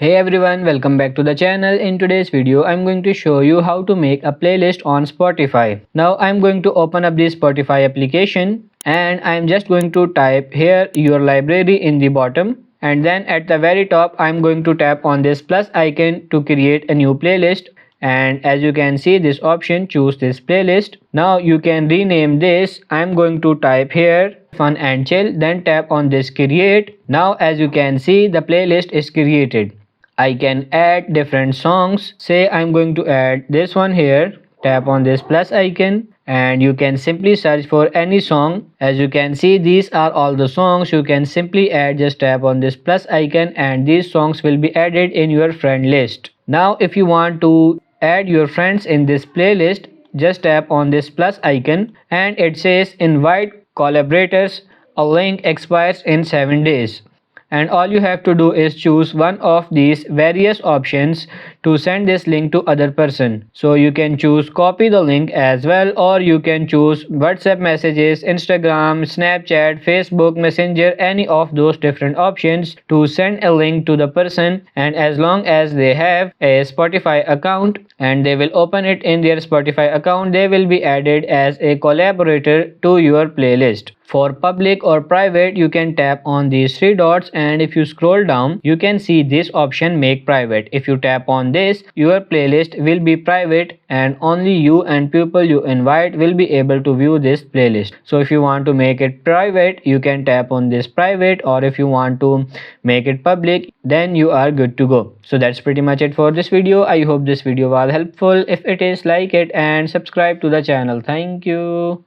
Hey everyone, welcome back to the channel. In today's video, I'm going to show you how to make a playlist on Spotify. Now I'm going to open up the Spotify application and I'm just going to type here your library in the bottom, and then at the very top I'm going to tap on this plus icon to create a new playlist. And as you can see, this option, choose this playlist. Now you can rename this. I'm going to type here fun and chill, then tap on this create. Now as you can see, the playlist is created. I can add different songs. Say I'm going to add this one here. Tap on this plus icon and you can simply search for any song. As you can see, these are all the songs you can simply add. Just tap on this plus icon and these songs will be added in your friend list. Now if you want to add your friends in this playlist, just tap on this plus icon and it says invite collaborators. A link expires in 7 days, and all you have to do is choose one of these various options to send this link to other person. So you can choose copy the link as well, or you can choose WhatsApp messages, Instagram, Snapchat, Facebook Messenger, any of those different options to send a link to the person. And as long as they have a Spotify account and they will open it in their Spotify account, they will be added as a collaborator to your playlist. For public or private, you can tap on these three dots, and if you scroll down you can see this option make private. If you tap on this, your playlist will be private and only you and people you invite will be able to view this playlist. So if you want to make it private, you can tap on this private, or if you want to make it public, then you are good to go. So that's pretty much it for this video. I hope this video was helpful. If it is, like it and subscribe to the channel. Thank you.